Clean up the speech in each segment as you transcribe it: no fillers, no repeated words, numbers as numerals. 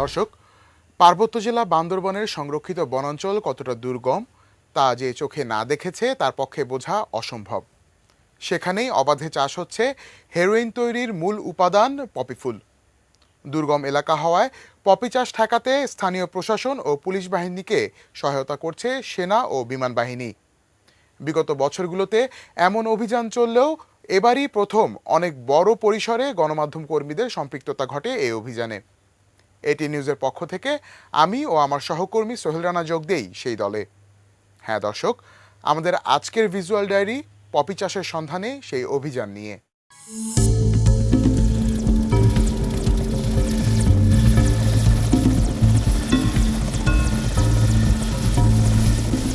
দর্শক, পার্বত্য জেলা বান্দরবনের সংরক্ষিত বনাঞ্চল কতটা দুর্গম তা যে চোখে না দেখেছে তার পক্ষে বোঝা অসম্ভব। সেখানেই অবাধে চাষ হচ্ছে হেরোইন তৈরির মূল উপাদান পপি ফুল। দুর্গম এলাকা হওয়ায় পপি চাষ ঠেকাতে স্থানীয় প্রশাসন ও পুলিশ বাহিনীকে সহায়তা করছে সেনা ও বিমান বাহিনী। বিগত বছরগুলোতে এমন অভিযান চললেও এবারই প্রথম অনেক বড় পরিসরে গণমাধ্যম কর্মীদের সম্পৃক্ততা ঘটে এই অভিযানে। এটি নিউজের পক্ষ থেকে আমি ও আমার সহকর্মী সোহেল রানা যোগ দেই সেই দলে। হ্যাঁ দর্শক, আমাদের আজকের ভিজুয়াল ডায়েরি পপি চাষের সন্ধানে সেই অভিযান নিয়ে।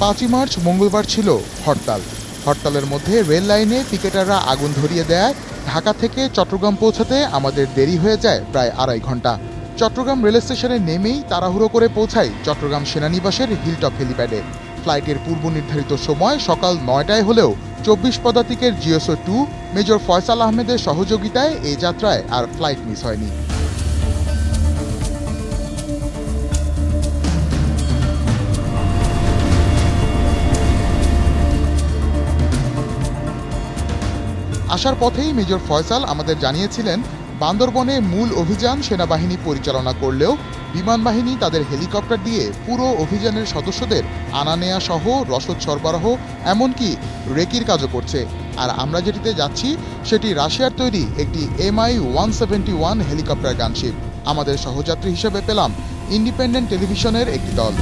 5ই মার্চ মঙ্গলবার ছিল হরতাল। হরতালের মধ্যে রেল লাইনে পিকেটাররা আগুন ধরিয়ে দেয়। ঢাকা থেকে চট্টগ্রাম পৌঁছাতে আমাদের দেরি হয়ে যায় প্রায় 2.5 ঘন্টা। চট্টগ্রাম রেল স্টেশনে নেমেই তাড়াহুড়ো করে পৌঁছাই চট্টগ্রাম সেনানিবাসের হিলটপ হেলিপ্যাডে। ফ্লাইটের পূর্ব নির্ধারিত সময় সকাল 9টায় হলেও 24 পদাতিকের জিওসো 2 মেজর ফয়সাল আহমেদের সহযোগিতায় এই যাত্রায় আর ফ্লাইট মিস হয়নি। আসার পথেই মেজর ফয়সাল আমাদের জানিয়েছিলেন, বান্দরবনে মূল অভিযান সেনাবাহিনী পরিচালনা করলেও বিমান বাহিনী তাদের হেলিকপ্টার দিয়ে পুরো অভিযানের সদস্যদের আনা নেয়া সহ রসদ সরবরাহ এমনকি রেকির কাজও করছে। আর আমরা যেটিতে যাচ্ছি সেটি রাশিয়ার তৈরি একটি MI-171 হেলিকপ্টার গানশিপ। আমাদের সহযাত্রী হিসেবে পেলাম ইন্ডিপেন্ডেন্ট টেলিভিশনের একটি দল।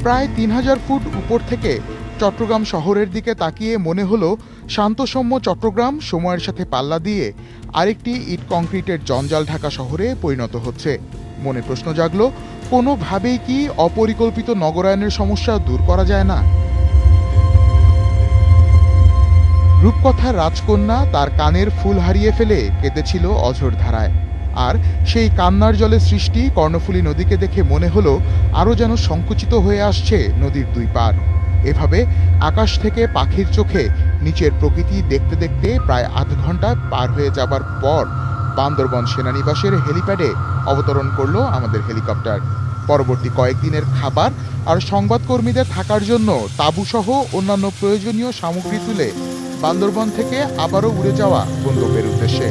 প্রায় 3000 ফুট উপর থেকে চট্টগ্রাম শহরের দিকে তাকিয়ে মনে হলো শান্তসৌম্য চট্টগ্রাম সময়ের সাথে পাল্লা দিয়ে আরেকটি ইট কংক্রিটের জঞ্জাল ঢাকা শহরে পরিণত হচ্ছে। মনে প্রশ্ন জাগলো, কোনোভাবেই কি অপরিকল্পিত নগরায়নের সমস্যা দূর করা যায় না? রূপকথার রাজকন্যা তার কানের ফুল হারিয়ে ফেলে কেঁদেছিল অঝোর ধারায়। আর সেই কান্নার জলে সৃষ্টি কর্ণফুলী নদীকে দেখে মনে হলো আরও যেন সংকুচিত হয়ে আসছে নদীর দুই পার। এভাবে আকাশ থেকে পাখির চোখে নিচের প্রকৃতি দেখতে দেখতে প্রায় আধ ঘন্টা পার হয়ে যাবার পর বান্দরবন সেনানিবাসের হেলিপ্যাডে অবতরণ করলো আমাদের হেলিকপ্টার। পরবর্তী কয়েকদিনের খাবার আর সংবাদকর্মীদের থাকার জন্য তাঁবুসহ অন্যান্য প্রয়োজনীয় সামগ্রী তুলে বান্দরবন থেকে আবারও উড়ে যাওয়া গন্তব্যের উদ্দেশ্যে।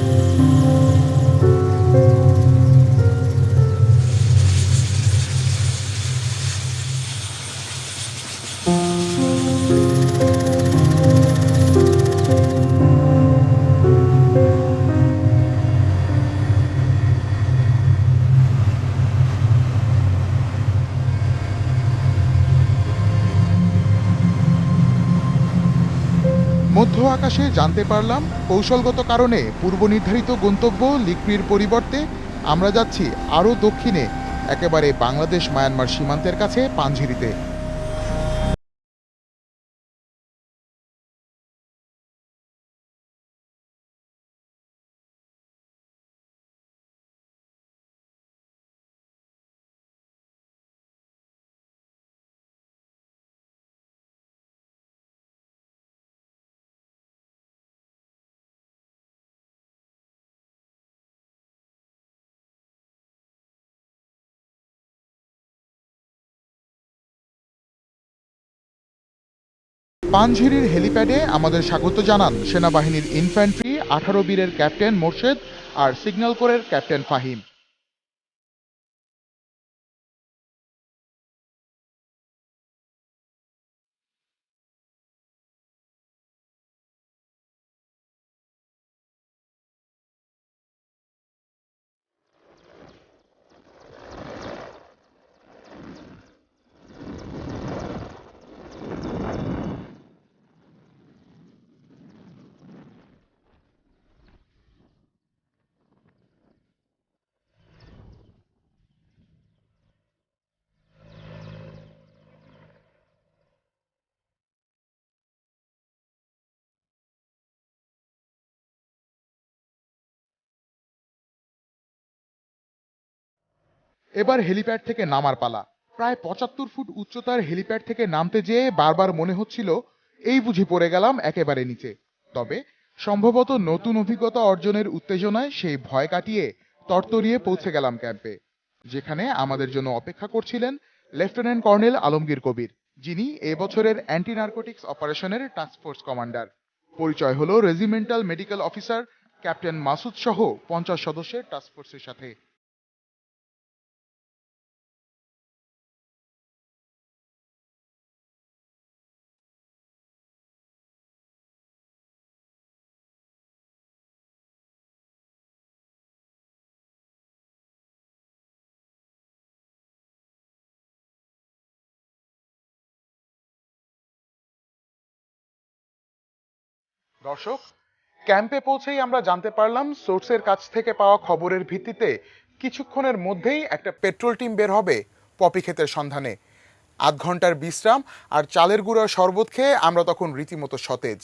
মধ্য আকাশে জানতে পারলাম কৌশলগত কারণে পূর্ব নির্ধারিত গন্তব্য লিকরির পরিবর্তে আমরা যাচ্ছি আরও দক্ষিণে, একেবারে বাংলাদেশ মায়ানমার সীমান্তের কাছে পাঞ্ঝিরিতে। পানঝিরির হেলিপ্যাডে আমাদের স্বাগত জানান সেনাবাহিনীর ইনফ্যান্ট্রি 18 বীরের ক্যাপ্টেন মোর্শেদ আর সিগন্যাল কোরের ক্যাপ্টেন ফাহিম। এবার হেলিপ্যাড থেকে নামার পালা। প্রায় ৭৫ ফুট উচ্চতার হেলিপ্যাড থেকে নামতে যেয়ে বারবার মনে হচ্ছিল এই বুঝি পড়ে গেলাম একেবারে নিচে। তবে সম্ভবত নতুন অভিজ্ঞতা অর্জনের উত্তেজনায় সেই ভয় কাটিয়ে তরতরিয়ে পৌঁছে গেলাম ক্যাম্পে, যেখানে আমাদের জন্য অপেক্ষা করছিলেন লেফটেন্যান্ট কর্নেল আলমগীর কবির, যিনি এবছরের অ্যান্টি নার্কোটিক্স অপারেশনের টাস্কফোর্স কমান্ডার। পরিচয় হলো regimental medical officer captain Masud সহ ৫০ সদস্যের টাস্কফোর্সের সাথে। দর্শক, ক্যাম্পে পৌঁছেই আমরা জানতে পারলাম সোর্সের কাছ থেকে পাওয়া খবরের ভিত্তিতে কিছুক্ষণের মধ্যেই একটা পেট্রোল টিম বের হবে পপি ক্ষেতের সন্ধানে। ৮ ঘন্টার বিশ্রাম আর চালের গুঁড়ার শরবত খেয়ে আমরা তখন রীতিমতো সতেজ।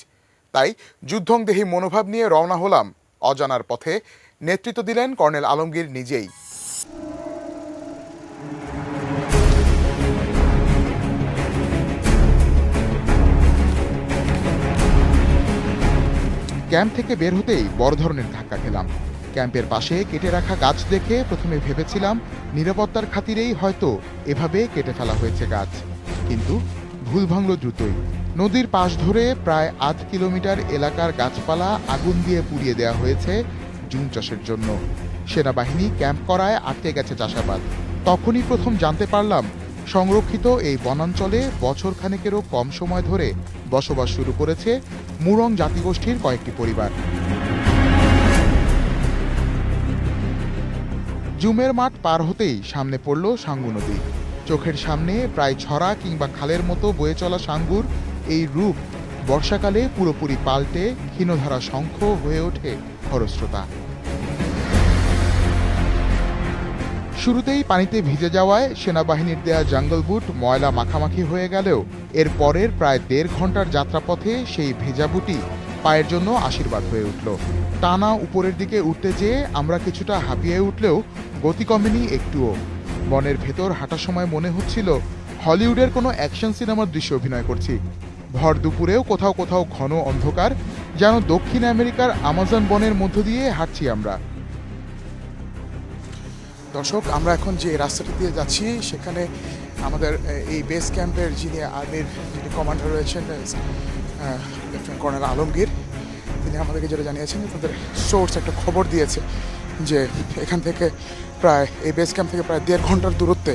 তাই যুদ্ধংদেহী মনোভাব নিয়ে রওনা হলাম অজানার পথে। নেতৃত্ব দিলেন কর্নেল আলমগীর নিজেই। ক্যাম্প থেকে বের হতেই বড় ধরনের ধাক্কা খেলাম। ক্যাম্পের পাশে কেটে রাখা গাছ দেখে প্রথমে ভেবেছিলাম নিরাপত্তার খাতিরেই হয়তো এভাবে কেটে ফেলা হয়েছে গাছ, কিন্তু ভুল ভাঙল দ্রুতই। নদীর পাশ ধরে প্রায় ৮ কিলোমিটার এলাকার গাছপালা আগুন দিয়ে পুড়িয়ে দেওয়া হয়েছে জুম চাষের জন্য। সেনাবাহিনী ক্যাম্প করায় আটকে গেছে চাষাবাদ। তখনই প্রথম জানতে পারলাম সংরক্ষিত এই বনাঞ্চলে বছর খানেকেরও কম সময় ধরে বসবাস শুরু করেছে মুরং জাতিগোষ্ঠীর কয়েকটি পরিবার। জুমের মাঠ পার হতেই সামনে পড়ল সাঙ্গু নদী। চোখের সামনে প্রায় ছড়া কিংবা খালের মতো বয়ে চলা সাঙ্গুর এই রূপ বর্ষাকালে পুরোপুরি পাল্টে ক্ষীণধারা শঙ্খ হয়ে ওঠে খরস্রোতা। শুরুতেই পানিতে ভিজে যাওয়ায় সেনাবাহিনীর দেয়া জঙ্গল বুট ময়লা মাখামাখি হয়ে গেলেও এর পরের প্রায় ১.৫ ঘন্টার যাত্রাপথে সেই ভেজা বুটি পায়ের জন্য আশীর্বাদ হয়ে উঠল। টানা উপরের দিকে উঠতে যেয়ে আমরা কিছুটা হাঁপিয়ে উঠলেও গতি কমেনি একটুও। বনের ভেতর হাঁটার সময় মনে হচ্ছিল হলিউডের কোনো অ্যাকশন সিনেমার দৃশ্যে অভিনয় করছি। ভর দুপুরেও কোথাও কোথাও ঘন অন্ধকার, যেন দক্ষিণ আমেরিকার আমাজন বনের মধ্য দিয়ে হাঁটছি আমরা। দর্শক, আমরা এখন যে রাস্তাটি দিয়ে যাচ্ছি সেখানে আমাদের এই বেস ক্যাম্পের যিনি আর্মির যিনি কমান্ডার রয়েছেন লেফটেন্যান্ট কর্নেল আলমগীর, তিনি আমাদেরকে যেটা জানিয়েছেন তাদের সোর্স একটা খবর দিয়েছে যে এখান থেকে প্রায় এই বেস ক্যাম্প থেকে প্রায় ১.৫ ঘন্টার দূরত্বে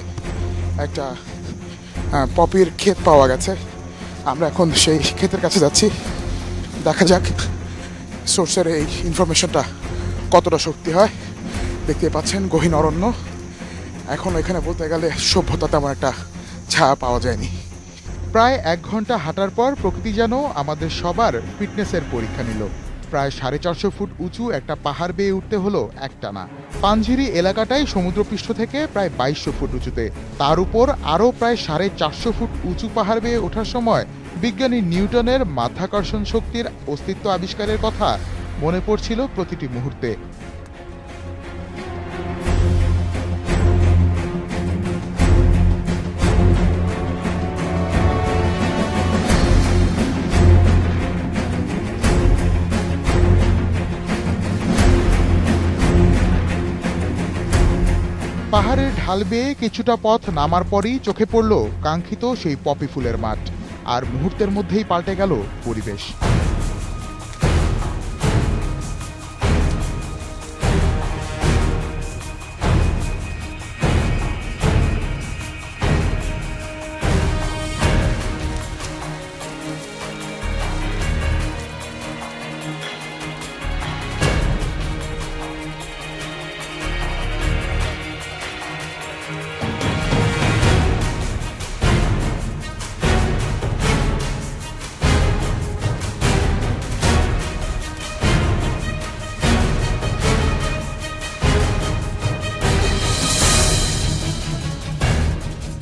একটা পপির ক্ষেত পাওয়া গেছে। আমরা এখন সেই ক্ষেতের কাছে যাচ্ছি। দেখা যাক সোর্সের এই ইনফরমেশনটা কতটা সত্যি হয়। দেখতে পাচ্ছেন গহীন অরণ্য। এখন এখানে বলতে গেলে সভ্যতা তেমন একটা ছায়া পাওয়া যায়নি। প্রায় ১ ঘন্টা হাঁটার পর প্রকৃতি যেন আমাদের সবার ফিটনেসের পরীক্ষা নিল। প্রায় ৪৫০ ফুট উঁচু একটা পাহাড় বেয়ে উঠতে হলো একটানা। পাঞ্ঝিরি এলাকাটাই সমুদ্রপৃষ্ঠ থেকে প্রায় ২২০০ ফুট উঁচুতে। তার উপর আরও প্রায় ৪৫০ ফুট উঁচু পাহাড় বেয়ে ওঠার সময় বিজ্ঞানী নিউটনের মাধ্যাকর্ষণ শক্তির অস্তিত্ব আবিষ্কারের কথা মনে পড়ছিল প্রতিটি মুহূর্তে। পাহাড়ের ঢাল বেয়ে কিছুটা পথ নামার পরই চোখে পড়ল কাঙ্ক্ষিত সেই পপি ফুলের মাঠ, আর মুহূর্তের মধ্যেই পাল্টে গেল পরিবেশ।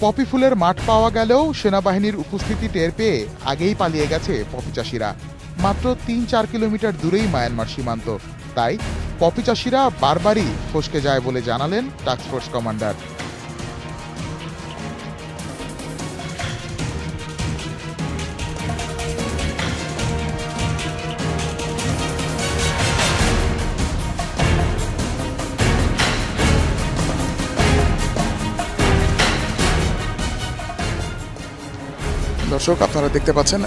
পপি ফুলের মাঠ পাওয়া গেলেও সেনাবাহিনীর উপস্থিতি টের পেয়ে আগেই পালিয়ে গেছে পপি চাষিরা। মাত্র ৩-৪ কিলোমিটার দূরেই মায়ানমার সীমান্ত, তাই পপি চাষিরা বারবারই ফসকে যায় বলে জানালেন টাস্কফোর্স কমান্ডার। দর্শক আপনারা দেখতে পাচ্ছেন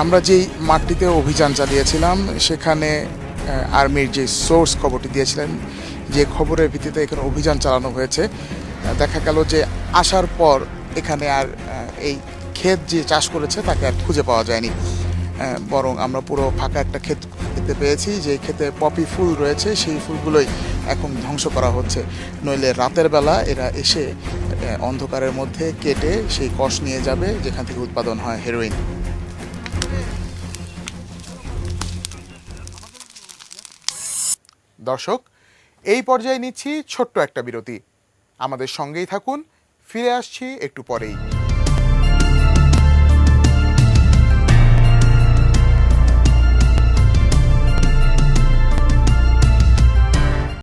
আমরা যেই মাঠটিতে অভিযান চালিয়েছিলাম সেখানে আর্মির যে সোর্স খবরটি দিয়েছিলেন, যে খবরের ভিত্তিতে এখানে অভিযান চালানো হয়েছে, দেখা গেল যে আসার পর এখানে আর এই ক্ষেত যে চাষ করেছে তাকে আর খুঁজে পাওয়া যায়নি। বরং আমরা পুরো ফাঁকা একটা ক্ষেত দেখতে পেয়েছি, যে ক্ষেতে পপি ফুল রয়েছে সেই ফুলগুলোই এখন ধ্বংস করা হচ্ছে। নইলে রাতের বেলা এরা এসে অন্ধকারের মধ্যে কেটে সেই কষ নিয়ে যাবে যেখান থেকে উৎপাদন হয় হেরোইন। দর্শক, এই পর্যায়ে নিচ্ছি ছোট্ট একটা বিরতি। আমাদের সঙ্গেই থাকুন, ফিরে আসছি একটু পরেই।